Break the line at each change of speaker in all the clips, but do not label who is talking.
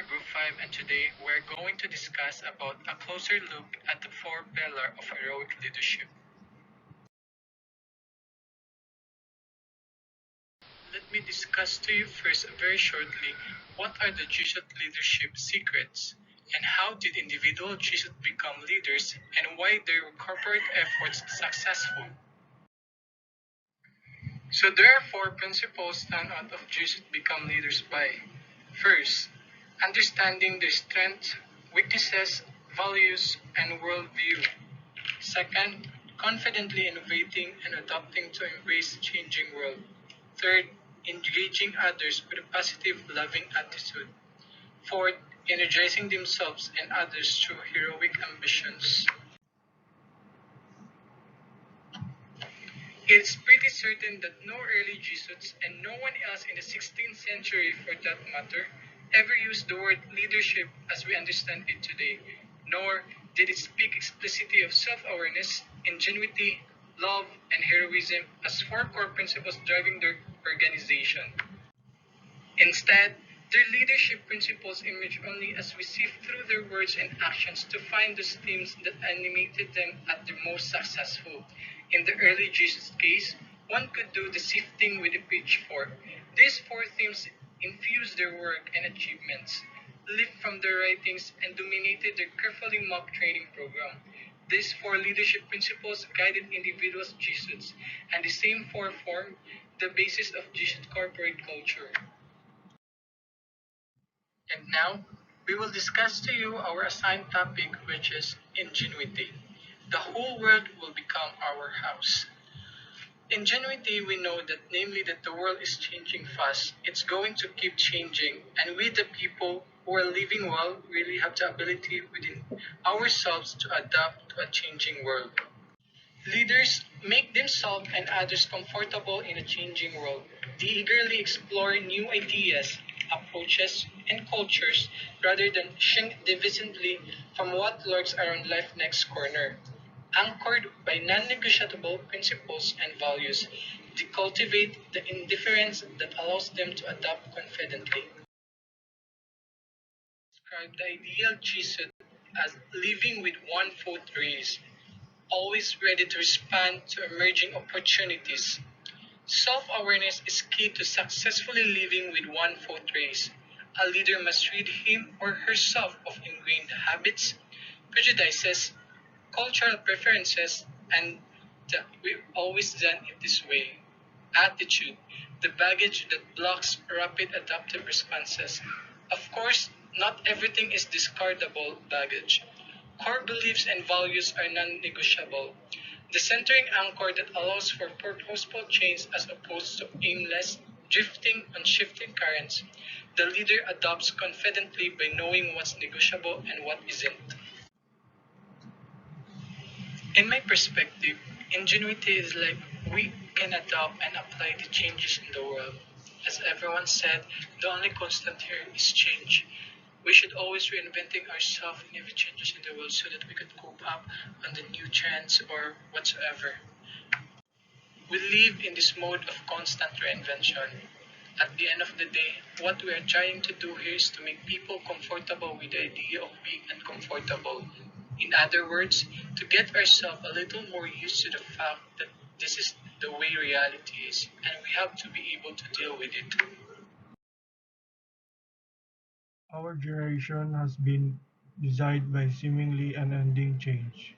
Group 5 and today we're going to discuss about a closer look at the four pillars of heroic leadership. Let me discuss to you first very shortly what are the Jesuit leadership secrets and how did individual Jesuit become leaders and why their corporate efforts successful. So there are four principles stand out of Jesuit become leaders by. First, understanding their strengths, weaknesses, values, and worldview. Second, confidently innovating and adapting to embrace changing world. Third, engaging others with a positive, loving attitude. Fourth, energizing themselves and others through heroic ambitions. It's pretty certain that no early Jesuits, and no one else in the 16th century for that matter, ever used the word leadership as we understand it today, nor did it speak explicitly of self awareness, ingenuity, love, and heroism as four core principles driving their organization. Instead, their leadership principles emerge only as we sift through their words and actions to find those themes that animated them at their most successful. In the early Jesus case, one could do the sifting with a pitchfork. These four themes infused their work and achievements, leaped from their writings, and dominated their carefully mock training program. These four leadership principles guided individuals Jesuits, and the same four formed the basis of Jesuit corporate culture. And now, we will discuss to you our assigned topic, which is ingenuity. The whole world will become our house. Ingenuity, we know that namely that the world is changing fast. It's going to keep changing, and we, the people who are living well, really have the ability within ourselves to adapt to a changing world. Leaders make themselves and others comfortable in a changing world. They eagerly explore new ideas, approaches, and cultures rather than shrink divisively from what lurks around life's next corner. Anchored by non negotiable principles and values, they cultivate the indifference that allows them to adapt confidently. Describe the ideal Jesuit as living with one foot raised, always ready to respond to emerging opportunities. Self awareness is key to successfully living with one foot raised. A leader must rid him or herself of ingrained habits, prejudices, cultural preferences, and the we've always done it this way attitude, the baggage that blocks rapid adaptive responses. Of course, not everything is discardable baggage. Core beliefs and values are non negotiable. The centering anchor that allows for purposeful change as opposed to aimless drifting on shifting currents. The leader adopts confidently by knowing what's negotiable and what isn't. In my perspective, ingenuity is like we can adapt and apply the changes in the world. As everyone said, the only constant here is change. We should always reinventing ourselves in every changes in the world so that we could cope up on the new trends or whatsoever. We live in this mode of constant reinvention. At the end of the day, what we are trying to do here is to make people comfortable with the idea of being uncomfortable. In other words, to get ourselves a little more used to the fact that this is the way reality is, and we have to be able to deal with it.
Our generation has been designed by seemingly unending change.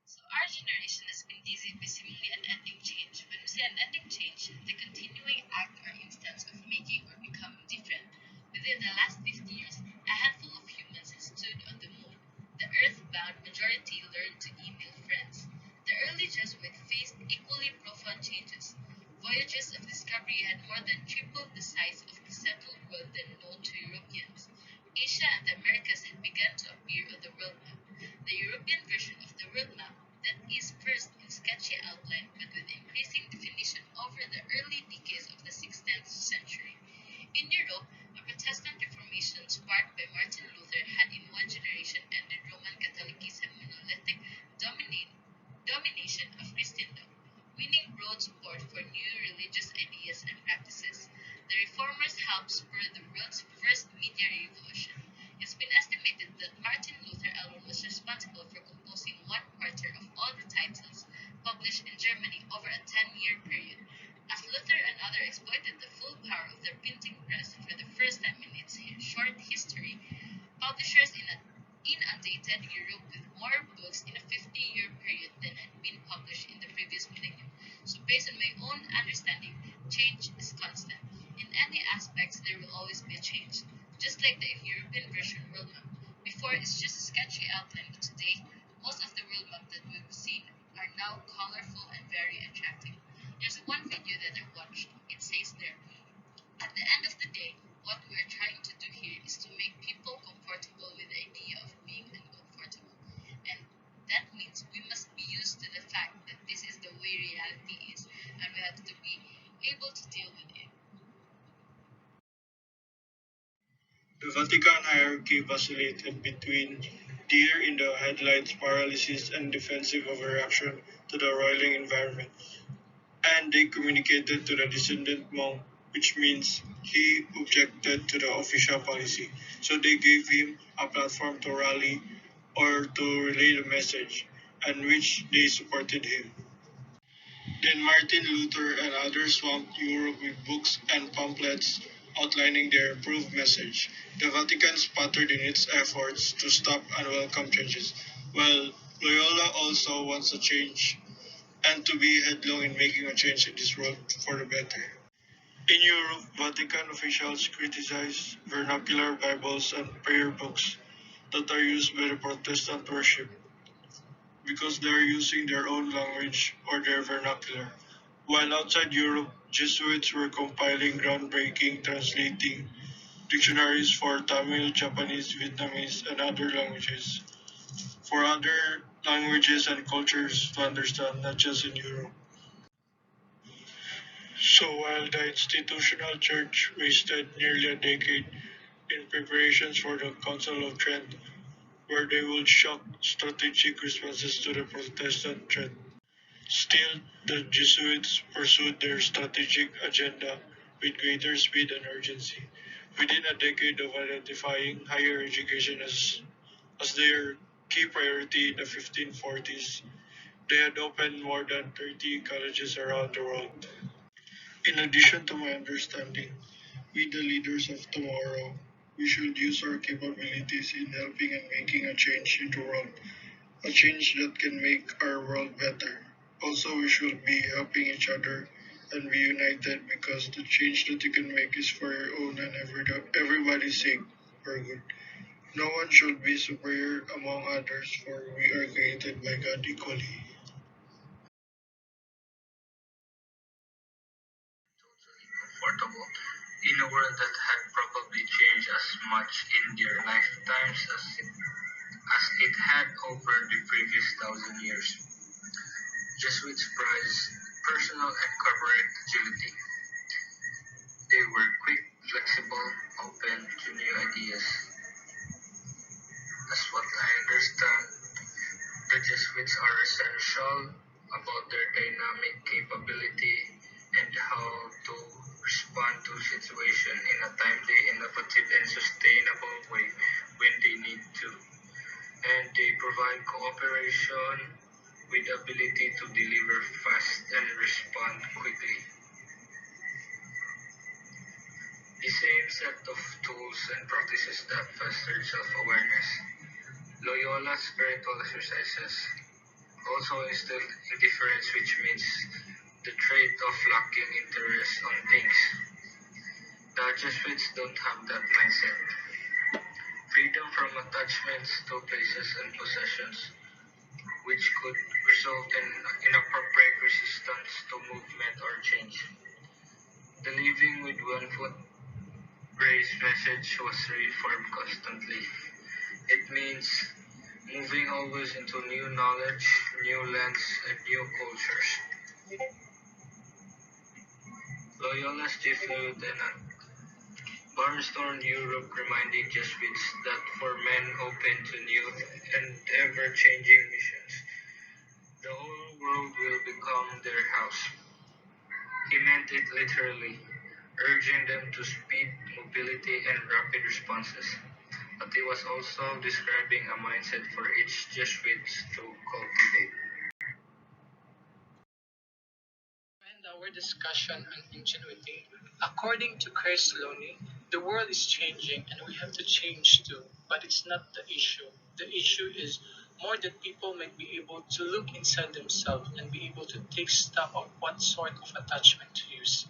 So our generation has been dizzy by seemingly unending change. When we say unending change, the continuing act or instance of making or becoming different. Within the last 50 years, a handful of humans has stood on the moon. The earthbound majority learned to email friends. The early Jesuits faced equally profound changes. Voyages of discovery had more than tripled the size of the settled world then known to Europeans. Asia and the Americas had begun to appear on the world map. The European version of the world map that is first in sketchy outline but with increasing definition over the early decades of the 16th century. In Europe, a Protestant Reformation sparked by Martin Luther had in one generation ended Roman Catholicism monolithic domination of Christendom, winning broad support for new religious ideas and practices. The reformers helped understanding change is constant. In any aspects, there will always be a change. Just like the European version world map. Before, it's just a sketchy outline, but today, most of the world map that we've seen are now colorful and very attractive. There's one video that I watched. It says there, at the end of the day, what we are trying to do here is to make people comfortable with the idea of being uncomfortable. And that means we must be used to the fact that this is the way reality is, and we have to be able to deal with it.
The Vatican hierarchy vacillated between deer in the headlights paralysis and defensive overreaction to the roiling environment, and they communicated to the descendant monk, which means he objected to the official policy. So they gave him a platform to rally or to relay the message, and which they supported him. Then Martin Luther and others swamped Europe with books and pamphlets outlining their approved message. The Vatican sputtered in its efforts to stop unwelcome changes, while Loyola also wants a change and to be headlong in making a change in this world for the better. In Europe, Vatican officials criticize vernacular Bibles and prayer books that are used by the Protestant worship because they are using their own language or their vernacular. While outside Europe, Jesuits were compiling groundbreaking translating dictionaries for Tamil, Japanese, Vietnamese, and other languages for other languages and cultures to understand, not just in Europe. So while the institutional church wasted nearly a decade in preparations for the Council of Trent, where they would shock strategic responses to the Protestant threat, still the Jesuits pursued their strategic agenda with greater speed and urgency. Within a decade of identifying higher education as their key priority in the 1540s, they had opened more than 30 colleges around the world. In addition to my understanding, we, the leaders of tomorrow, we should use our capabilities in helping and making a change in the world, a change that can make our world better. Also, we should be helping each other and be united because the change that you can make is for your own and everybody's sake for good. No one should be superior among others, for we are created by God equally.
Comfortable in a world that had probably changed as much in their lifetimes as it had over the previous 1,000 years. Jesuits prized personal and corporate agility. They were quick, flexible, open to new ideas. As what I understand, the Jesuits are essential about their dynamic capability and how to respond to situations in a timely, innovative, and sustainable way when they need to. And they provide cooperation with the ability to deliver fast and respond quickly. The same set of tools and practices that fostered self-awareness. Loyola's spiritual exercises also instilled indifference, which means the trait of lacking interest on things. The Jesuits don't have that mindset. Freedom from attachments to places and possessions, which could result in inappropriate resistance to movement or change. The living with one foot raised message was reformed constantly. It means moving always into new knowledge, new lands, and new cultures. Loyola's Jesuit and Barnstormed Europe, reminding Jesuits that for men open to new and ever-changing missions, the whole world will become their house. He meant it literally, urging them to speed, mobility, and rapid responses. But he was also describing a mindset for each Jesuit to cultivate.
End our discussion on ingenuity. According to Chris Loney, the world is changing and we have to change too. But it's not the issue. The issue is more that people might be able to look inside themselves and be able to take stock of what sort of attachment to use.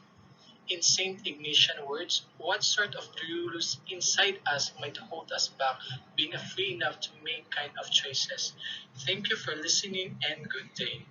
In Saint Ignatian words, what sort of rules inside us might hold us back, being free enough to make kind of choices. Thank you for listening and good day.